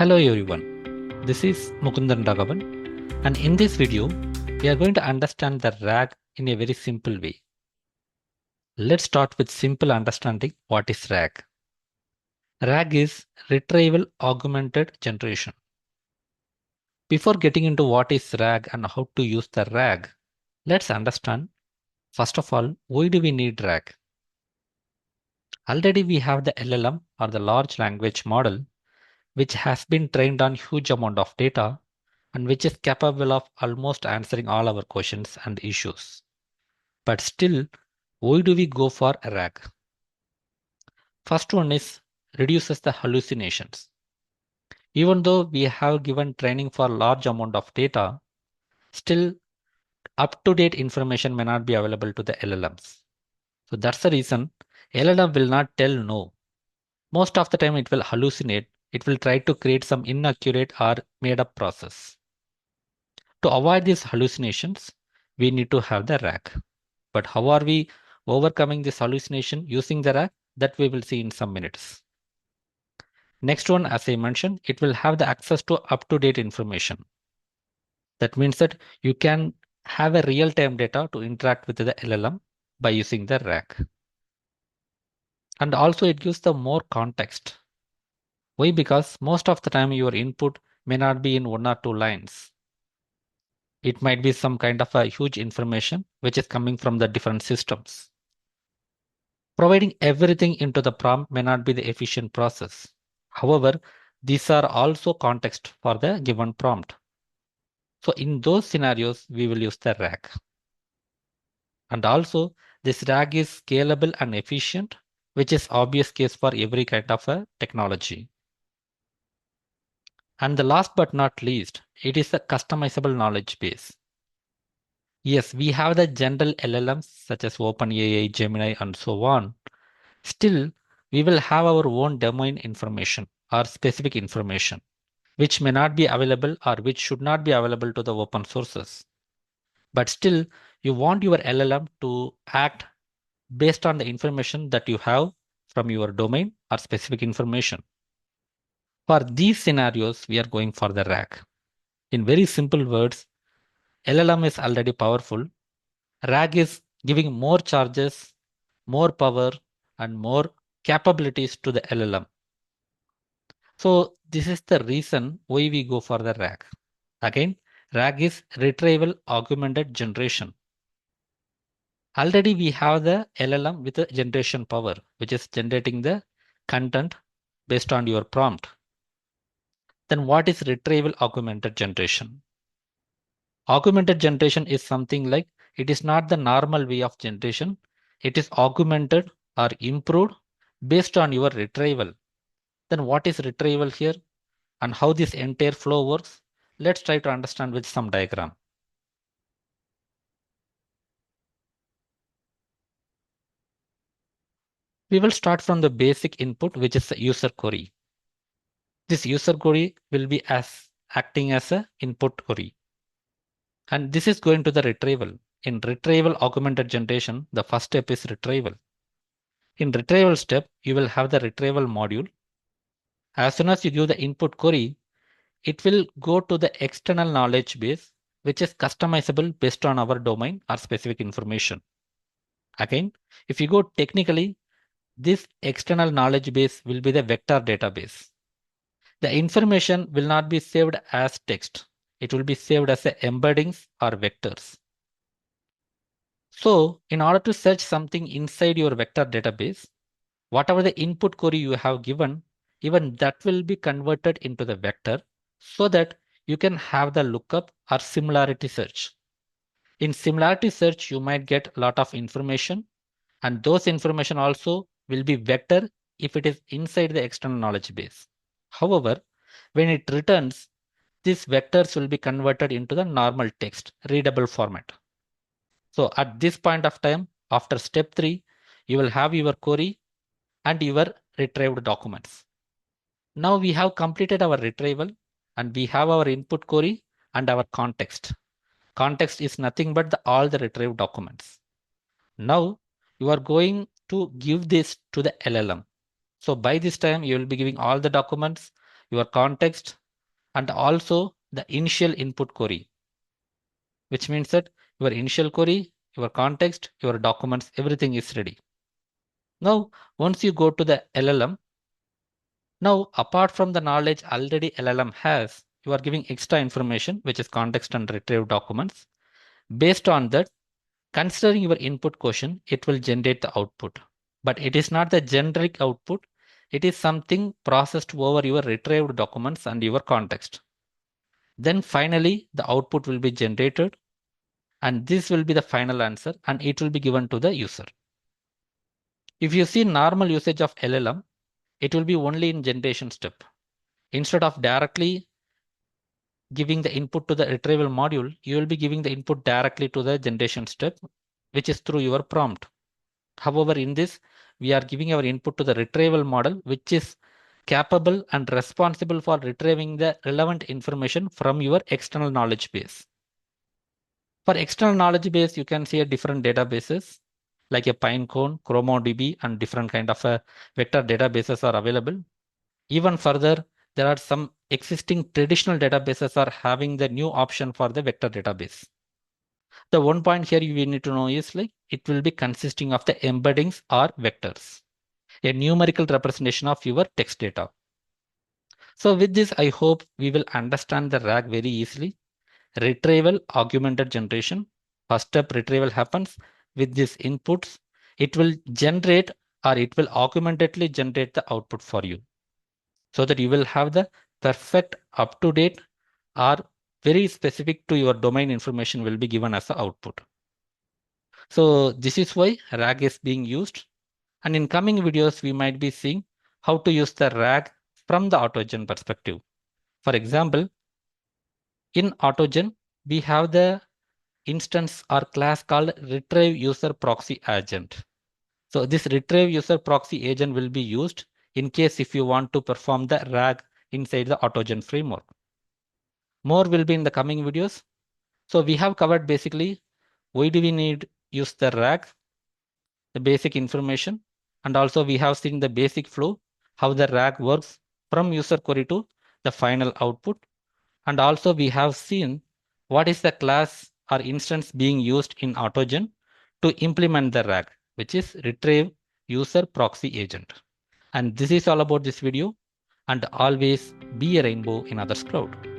Hello everyone, this is Mukundan Raghavan, and in this video, we are going to understand the RAG in a very simple way. Let's start with simple understanding what is RAG. RAG is Retrieval Augmented Generation. Before getting into what is RAG and how to use the RAG, let's understand, first of all, why do we need RAG? Already we have the LLM or the large language model, which has been trained on huge amount of data and which is capable of almost answering all our questions and issues. But still, why do we go for a RAG? First one is reduces the hallucinations. Even though we have given training for large amount of data, still up-to-date information may not be available to the LLMs. So that's the reason LLM will not tell no. Most of the time it will hallucinate. It will try to create some inaccurate or made up process. To avoid these hallucinations, we need to have the RAG. But how are we overcoming this hallucination using the RAG? That we will see in some minutes. Next one, as I mentioned, it will have the access to up-to-date information. That means that you can have a real-time data to interact with the LLM by using the RAG. And also it gives the more context. Why? Because most of the time your input may not be in one or two lines. It might be some kind of a huge information which is coming from the different systems. Providing everything into the prompt may not be the efficient process. However, these are also context for the given prompt. So in those scenarios, we will use the RAG. And also, this RAG is scalable and efficient, which is obvious case for every kind of a technology. And the last but not least, it is a customizable knowledge base. Yes, we have the general LLMs such as OpenAI, Gemini, and so on. Still, we will have our own domain information or specific information, which may not be available or which should not be available to the open sources. But still, you want your LLM to act based on the information that you have from your domain or specific information. For these scenarios, we are going for the RAG. In very simple words, LLM is already powerful. RAG is giving more charges, more power, and more capabilities to the LLM. So this is the reason why we go for the RAG. Again, RAG is Retrieval Augmented Generation. Already we have the LLM with the generation power, which is generating the content based on your prompt. Then what is Retrieval Augmented Generation? Augmented generation is something like it is not the normal way of generation. It is augmented or improved based on your retrieval. Then what is retrieval here and how this entire flow works? Let's try to understand with some diagram. We will start from the basic input, which is the user query. This user query will be acting as a input query. And this is going to the retrieval. In retrieval augmented generation, the first step is retrieval. In retrieval step, you will have the retrieval module. As soon as you give the input query, it will go to the external knowledge base, which is customizable based on our domain or specific information. Again, if you go technically, this external knowledge base will be the vector database. The information will not be saved as text. It will be saved as embeddings or vectors. So in order to search something inside your vector database, whatever the input query you have given, even that will be converted into the vector so that you can have the lookup or similarity search. In similarity search, you might get a lot of information, and those information also will be vector if it is inside the external knowledge base. However, when it returns, these vectors will be converted into the normal text, readable format. So at this point of time, after step 3, you will have your query and your retrieved documents. Now we have completed our retrieval and we have our input query and our context. Context is nothing but all the retrieved documents. Now you are going to give this to the LLM. So by this time, you will be giving all the documents. your context, and also the initial input query, which means that your initial query, your context, your documents, everything is ready. Now, once you go to the LLM, now apart from the knowledge already LLM has, you are giving extra information, which is context and retrieve documents. Based on that, considering your input question, it will generate the output. But it is not the generic output. It is something processed over your retrieved documents and your context. Then finally, the output will be generated, and this will be the final answer, and it will be given to the user. If you see normal usage of LLM, it will be only in generation step. Instead of directly giving the input to the retrieval module, you will be giving the input directly to the generation step, which is through your prompt. However, in this, we are giving our input to the retrieval model, which is capable and responsible for retrieving the relevant information from your external knowledge base. For external knowledge base, you can see a different databases like a Pinecone, ChromoDB, and different kind of vector databases are available. Even further, there are some existing traditional databases are having the new option for the vector database. The one point here you need to know is like it will be consisting of the embeddings or vectors, a numerical representation of your text data. So with this, I hope we will understand the RAG very easily. Retrieval augmented generation. First step retrieval happens with these inputs. It will generate or it will augmentedly generate the output for you so that you will have the perfect up to date or very specific to your domain information will be given as the output. So this is why RAG is being used. And in coming videos, we might be seeing how to use the RAG from the AutoGen perspective. For example, in AutoGen, we have the instance or class called retrieve user proxy agent. So this retrieve user proxy agent will be used in case if you want to perform the RAG inside the AutoGen framework. More will be in the coming videos. So we have covered basically why do we need use the RAG, the basic information, and also we have seen the basic flow, how the RAG works from user query to the final output. And also we have seen what is the class or instance being used in AutoGen to implement the RAG, which is retrieve user proxy agent. And this is all about this video, and always be a rainbow in others cloud.